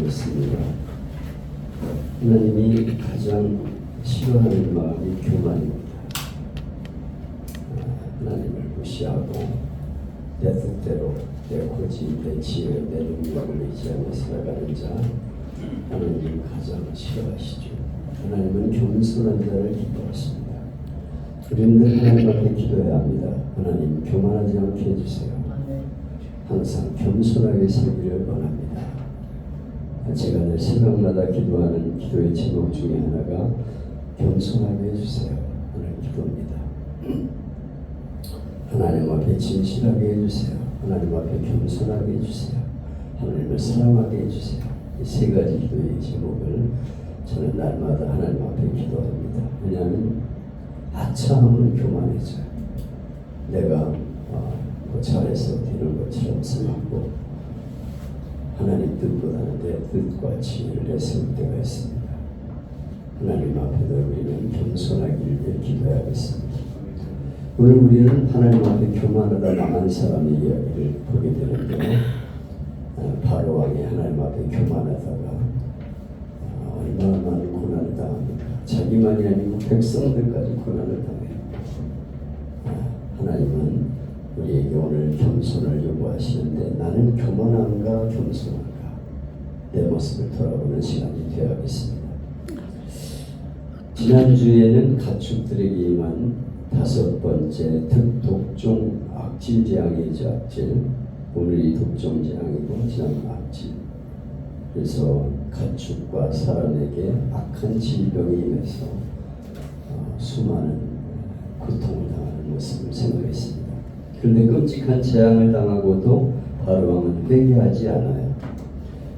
기도하겠습니다. 하나님이 가장 싫어하는 마음이 교만입니다. 하나님을 무시하고 내 뜻대로 내 고집, 내 지혜, 내 능력을 의지하며 살아가는 자, 하나님이 가장 싫어하시죠. 하나님은 겸손한 자를 기뻐하십니다. 우리는 늘 하나님 앞에 기도해야 합니다. 하나님, 교만하지 않게 해주세요. 항상 겸손하게 살기를 원합니다. 제가 늘 새벽마다 기도하는 기도의 제목 중에 하나가 겸손하게 해주세요 하는 기도입니다. 하나님 앞에 진실하게 해주세요. 하나님 앞에 겸손하게 해주세요. 하나님을 사랑하게 해주세요. 이 세 가지 기도의 제목을 저는 날마다 하나님 앞에 기도합니다. 왜냐하면 아차하면 교만해져요. 내가 잘해서 되는 것처럼 생각하고 하나님 뜻보다는 내 뜻과 지혜를 내세울 때가 있습니다. 하나님 앞에도 우리는 겸손하기를 위해 기도해야겠습니다. 오늘 우리는 하나님 앞에 교만하다 망한 사람의 이야기를 보게 되는데요. 바로 왕이 하나님 앞에 교만하다가 얼마나 많은 고난을 당합니까? 자기만이 아니고 백성들까지 고난을 당해요. 하나님은 우리에게 오늘 겸손을 요구하시는데 나는 교만한가 겸손한가 내 모습을 돌아보는 시간이 되어야겠습니다. 지난주에는 가축들에게 임한 5번째 독종 악질 재앙이죠. 악질. 오늘이 독종 재앙이고 지난 악질. 그래서 가축과 사람에게 악한 질병이 임해서 수많은 고통을 당하는 모습을 생각했습니다. 그런데 끔찍한 재앙을 당하고도 바로왕은 회개하지 않아요.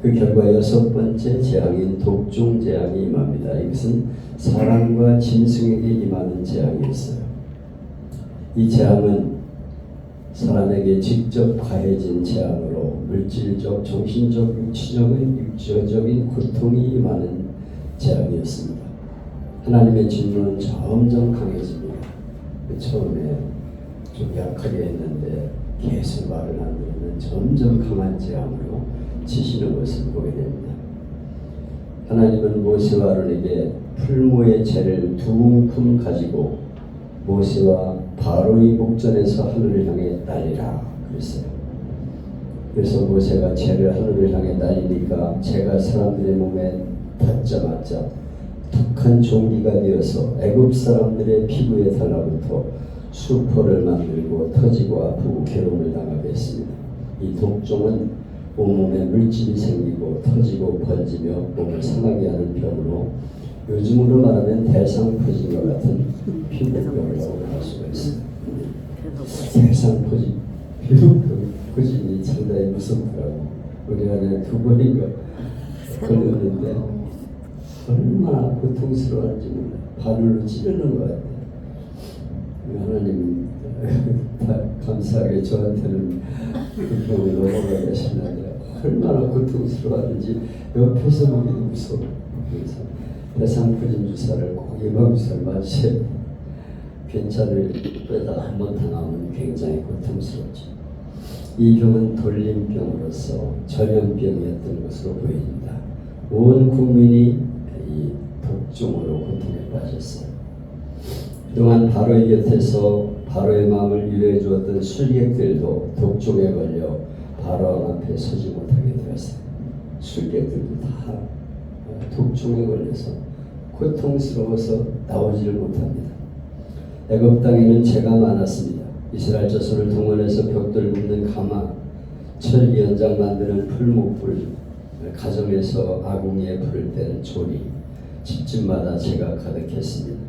그 결과 6번째 재앙인 독종 재앙이 임합니다. 이것은 사람과 짐승에게 임하는 재앙이었어요. 이 재앙은 사람에게 직접 가해진 재앙으로 물질적, 정신적, 육체적인 고통이 임하는 재앙이었습니다. 하나님의 진노는 점점 강해집니다. 처음에 좀 약하게 했는데 계속 말을 안 들으면 점점 강한 재앙으로 치시는 것을 보게 됩니다. 하나님은 모세와 아론에게 풀무의 채를 2움큼 가지고 모세와 바로의 목전에서 하늘을 향해 날리라 그랬어요. 그래서 모세가 채를 하늘을 향해 날리니까 채가 사람들의 몸에 닿자마자 독한 종기가 되어서 애굽 사람들의 피부에 달라붙어 수포를 만들고 터지고 아프고 괴로움을 당하게 했습니다. 이 독종은 온몸에 물집이 생기고 터지고 번지며 몸을 상하게 하는 병으로 요즘으로 말하면 대상포진과 같은 피부병이라고 할 수가 있습니다. 대상포진, 피부포진이 상당히 무섭더라고. 우리 안에 2번인가 걸렸는데 얼마나 고통스러웠는지 몰라요. 바늘로 찌르는 것 같아요. 하나님 감사하게 저한테는 그 병을 넘어가게 하시는데 얼마나 고통스러웠는지 옆에서 보기도 무서워. 그래서 대상포진 주사를 꼭 예방 주사를 맞으셔야 돼요. 괜찮을 때다 한 번 당하면 굉장히 고통스럽죠. 이 병은 돌림병으로서 전염병이었던 것으로 보입니다. 온 국민이 이 독종으로 고통에 빠졌어요. 그동안 바로의 곁에서 바로의 마음을 위로해 주었던 술객들도 독종에 걸려 바로 앞에 서지 못하게 되었어요. 술객들도 다 독종에 걸려서 고통스러워서 나오지를 못합니다. 애굽 땅에는 재가 많았습니다. 이스라엘 자손을 동원해서 벽돌 굽는 가마, 철 연장 만드는 풀목불, 가정에서 아궁이에 불을 때는 조리, 집집마다 재가 가득했습니다.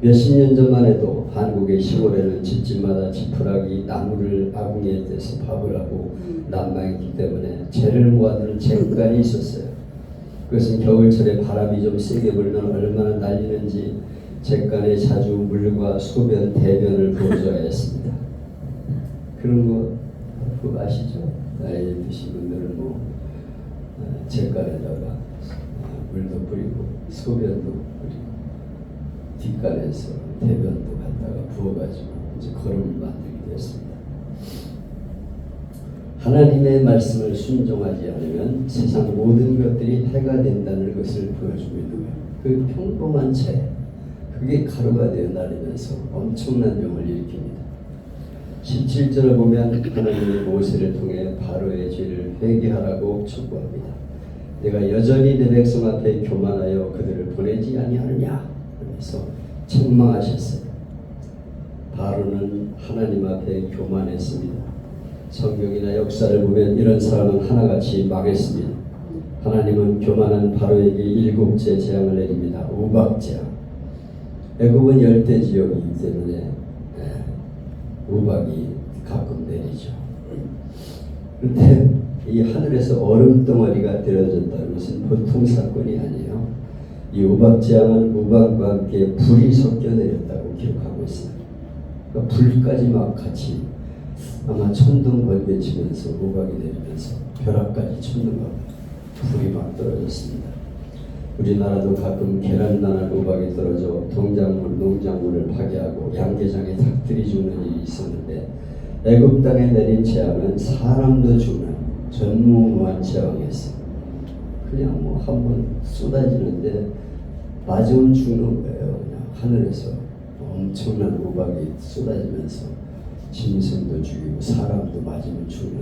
몇십 년 전만 해도 한국의 시골에는 집집마다 지푸라기, 나무를 아궁이에 떼서 밥을 하고 난방했기 때문에 재를 모아두는 쟁간이 있었어요. 그것은 겨울철에 바람이 좀 세게 불면 얼마나 날리는지 쟁간에 자주 물과 소변, 대변을 부어줘야 했습니다. 그런 거 그거 아시죠? 나이 드신 분들은 쟁간에다가 물도 뿌리고 소변도 뿌리고 뒷간에서 대변도 갖다가 부어가지고 이제 거름을 만들게 됐습니다. 하나님의 말씀을 순종하지 않으면 세상 모든 것들이 해가 된다는 것을 보여주고 있는 거예요. 그 평범한 채, 그게 가루가 되어 나르면서 엄청난 병을 일으킵니다. 17절을 보면 하나님이 모세를 통해 바로의 죄를 회개하라고 촉구합니다. 내가 여전히 내 백성 앞에 교만하여 그들을 보내지 아니하느냐 하면서 책망하셨어요. 바로는 하나님 앞에 교만했습니다. 성경이나 역사를 보면 이런 사람은 하나같이 망했습니다. 하나님은 교만한 바로에게 7째 재앙을 내립니다. 우박재앙. 애굽은 열대 지역이기 때문에 우박이 가끔 내리죠. 그런데 이 하늘에서 얼음 덩어리가 떨어졌다는 것은 보통 사건이 아니에요. 이 우박재앙은 우박과 함께 불이 섞여 내렸다고 기록하고 있습니다. 그러니까 불까지 막 같이 아마 천둥 번개 치면서 우박이 내리면서 벼락까지 쳤는 것 불이 막 떨어졌습니다. 우리나라도 가끔 계란난한 우박이 떨어져 농작물을 파괴하고 양계장에 닭들이 죽는 일이 있었는데 애굽 땅에 내린 재앙은 사람도 죽는 전무후무한 재앙이었어요. 그냥 뭐 한번 쏟아지는데 맞으면 죽는 거예요. 그냥 하늘에서 엄청난 우박이 쏟아지면서 짐승도 죽이고 사람도 맞으면 죽는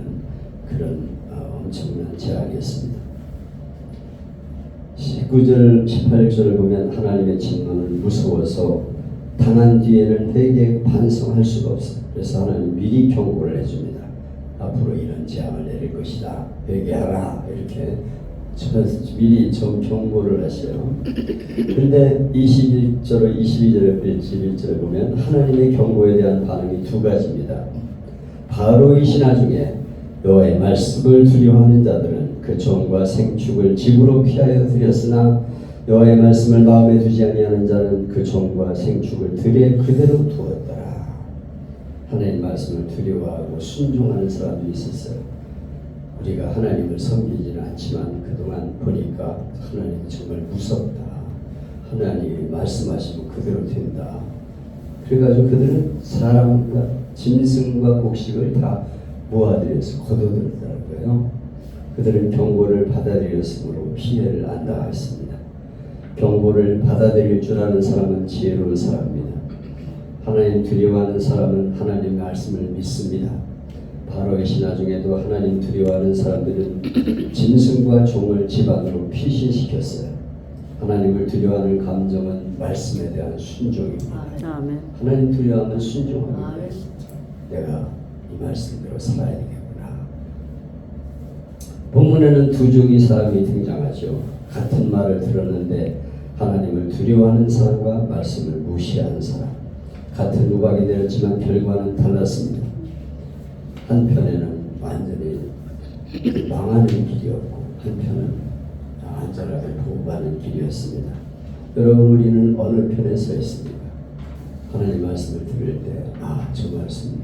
그런 엄청난 재앙이었습니다. 19절, 18절을 보면 하나님의 진노는 무서워서 당한 뒤에는 회개 반성할 수가 없어요. 그래서 하나님 미리 경고를 해줍니다. 앞으로 이런 재앙을 내릴 것이다. 회개하라. 이렇게 미리 좀 경고를 하셔요. 그런데 21절로 22절을 보면 하나님의 경고에 대한 반응이 두 가지입니다. 바로의 신하 중에 여호와의 말씀을 두려워하는 자들은 그 종과 생축을 집으로 피하여 드렸으나 여호와의 말씀을 마음에 두지 아니하는 자는 그 종과 생축을 들에 그대로 두었더라. 하나님 말씀을 두려워하고 순종하는 사람도 있었어요. 우리가 하나님을 섬기지는 않지만 그동안 보니까 하나님이 정말 무섭다. 하나님이 말씀하시면 그대로 된다. 그래가지고 그들은 사람과 짐승과 곡식을 다 모아들여서 거둬들였더라고요. 그들은 경고를 받아들였으므로 피해를 안 당했습니다. 경고를 받아들일 줄 아는 사람은 지혜로운 사람입니다. 하나님 두려워하는 사람은 하나님 말씀을 믿습니다. 바로의 신하 중에도 하나님 두려워하는 사람들은 짐승과 종을 집 안으로 피신시켰어요. 하나님을 두려워하는 감정은 말씀에 대한 순종입니다. 아멘. 하나님 두려워하면 순종합니다. 내가 이 말씀대로 살아야 되겠구나. 본문에는 두 종의 사람이 등장하죠. 같은 말을 들었는데 하나님을 두려워하는 사람과 말씀을 무시하는 사람. 같은 우박이 내렸지만 결과는 달랐습니다. 한편에는 완전히 망하는 길이었고 한편은 안전하게 보호받는 길이었습니다. 여러분, 우리는 어느 편에 서 있습니까? 하나님 말씀을 들을 때 저 말씀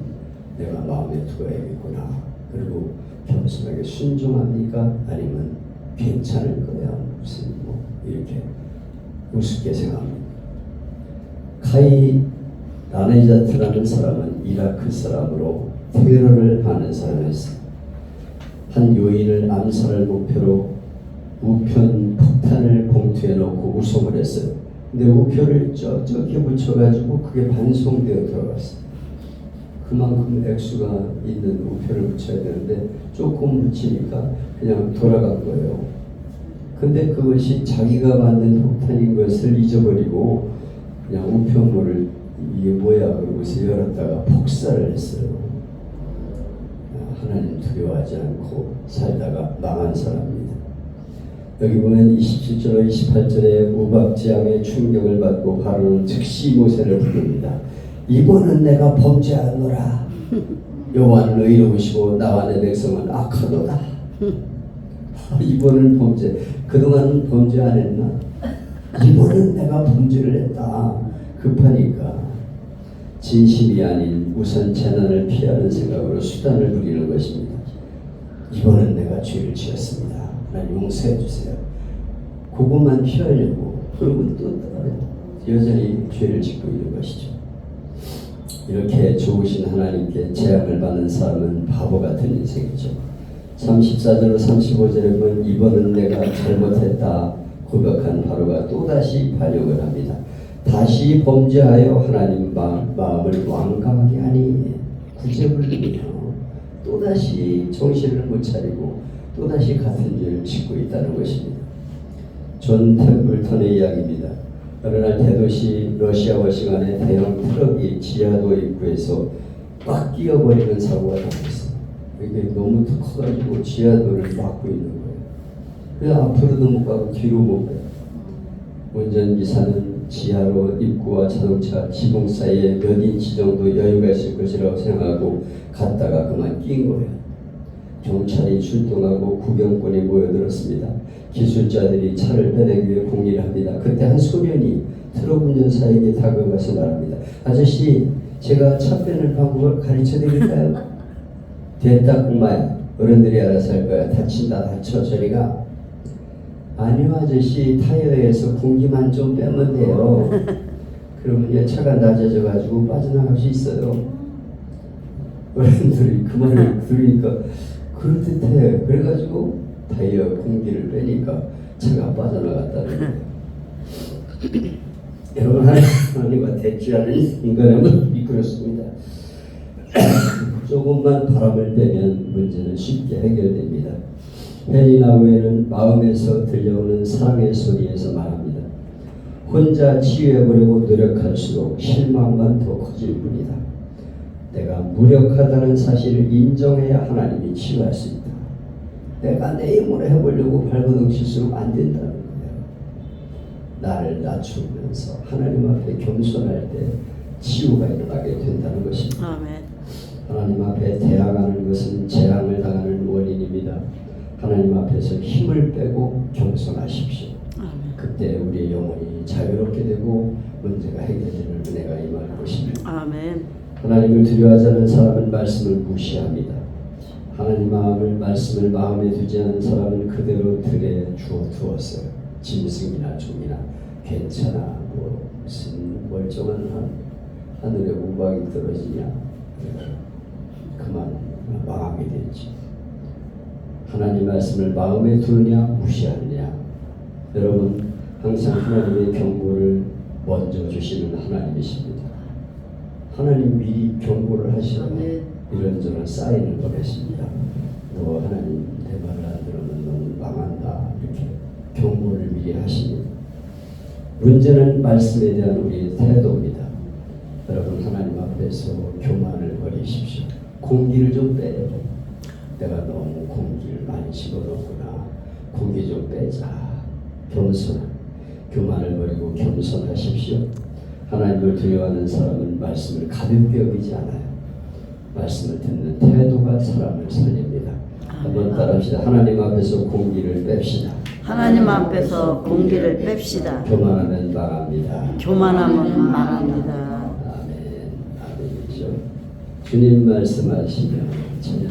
내가 마음에 두어야겠구나. 그리고 겸손하게 순종합니까? 아니면 괜찮을 거야 무슨 이렇게 우습게 생각합니까? 카이 라네자트라는 사람은 이라크 사람으로 테러를 하는 사람이었어요. 한 요인을 암살할 목표로 우편 폭탄을 봉투에 넣고 우송을 했어요. 근데 우표를 쩍쩍이 붙여가지고 그게 반송되어 들어갔어요. 그만큼 액수가 있는 우표를 붙여야 되는데 조금 붙이니까 그냥 돌아간 거예요. 근데 그것이 자기가 만든 폭탄인 것을 잊어버리고 그냥 우표물을 이게 뭐야 그러고서 열었다가 폭사를 했어요. 하나님 두려워하지 않고 살다가 망한 사람입니다. 여기 보면 27절 28절에 우박재앙의 충격을 받고 바로는 즉시 모세를 부릅니다. 이번은 내가 범죄하노라. 여호와는 의로우시고 나와 내 백성은 악하도다. 이번은 범죄. 그동안은 범죄 안 했나? 이번은 내가 범죄를 했다. 급하니까 진심이 아닌 우선 재난을 피하는 생각으로 수단을 부리는 것입니다. 이번은 내가 죄를 지었습니다. 하나님 용서해 주세요. 그것만 피하려고 그러면 또 여전히 죄를 짓고 있는 것이죠. 이렇게 좋으신 하나님께 재앙을 받는 사람은 바보 같은 인생이죠. 34절로 35절에 보면 이번은 내가 잘못했다 고백한 바로가 또다시 반역을 합니다. 다시 범죄하여 하나님 마음을 완강하게 하니 구제불능이요. 또다시 정신을 못 차리고 또다시 같은 죄를 짓고 있다는 것입니다. 존 템플턴의 이야기입니다. 어느 날 대도시 러시아워 시간에 대형 트럭이 지하도 입구에서 꽉 끼어버리는 사고가 났었어요. 이게 너무 커가지고 지하도를 막고 있는 거예요. 그래서 앞으로도 못 가고 뒤로 못 가요. 운전기사는 지하로 입구와 자동차 지붕 사이에 몇 인치 정도 여유가 있을 것이라고 생각하고 갔다가 그만 낀 거예요. 경찰이 출동하고 구경꾼이 모여들었습니다. 기술자들이 차를 빼내기 위해 공리를 합니다. 그때 한 소년이 트럭 운전사에게 다가가서 말합니다. 아저씨, 제가 차 빼는 방법을 가르쳐 드릴까요? 됐다 꼬마야. 어른들이 알아서 할 거야. 다친다 다쳐 저리가. 아니요 아저씨, 타이어에서 공기만 좀 빼면 돼요. 그러면 차가 낮아져 가지고 빠져나갈 수 있어요. 어른들이 그 말을 들으니까 그럴듯해. 그래가지고 타이어 공기를 빼니까 차가 빠져나갔다는 거예요. 여러분, 하나님과 대치하는 인간은 미끄럽습니다. 조금만 바람을 빼면 문제는 쉽게 해결됩니다. 헨리 나우에는 마음에서 들려오는 사랑의 소리에서 말합니다. 혼자 치유해보려고 노력할수록 실망만 더 커질 뿐이다. 내가 무력하다는 사실을 인정해야 하나님이 치유할 수 있다. 내가 내 힘으로 해보려고 발버둥칠수록 안 된다는 거예요. 나를 낮추면서 하나님 앞에 겸손할 때 치유가 일어나게 된다는 것입니다. 아멘. 하나님 앞에 대항하는 것은 재앙을 당하는 원인입니다. 하나님 앞에서 힘을 빼고 겸손하십시오. 아멘. 그때 우리의 영혼이 자유롭게 되고 문제가 해결되는 은혜가 임할 것입니다. 아멘. 하나님을 두려워하지 않는 사람은 말씀을 무시합니다. 하나님 말씀을 마음에 두지 않는 사람은 그대로 들에 두었어요. 짐승이나 종이나 괜찮아, 뭐 무슨 멀쩡한 하늘에 우박이 떨어지냐, 그만 망하게 되지. 하나님 말씀을 마음에 두느냐 무시하느냐. 여러분, 항상 하나님의 경고를 먼저 주시는 하나님이십니다. 하나님 미리 경고를 하시면 이런저런 사인을 보내십니다. 너 하나님 내 말을 안 들으면 너는 망한다, 이렇게 경고를 미리 하십니다. 문제는 말씀에 대한 우리의 태도입니다. 여러분, 하나님 앞에서 교만을 버리십시오. 공기를 좀 빼요. 내가 너무 공기를 많이 집어넣구나. 공기 좀 빼자. 교만을 버리고 겸손하십시오. 하나님을 두려워하는 사람은 말씀을 가볍게 여기지 않아요. 말씀을 듣는 태도가 사람을 살립니다. 한번 따라합시다. 하나님 앞에서 공기를 뺍시다. 하나님 앞에서 공기를 뺍시다. 교만하면 망합니다. 교만하면 망합니다. 아멘. 아멘이죠. 주님 말씀하시면 전혀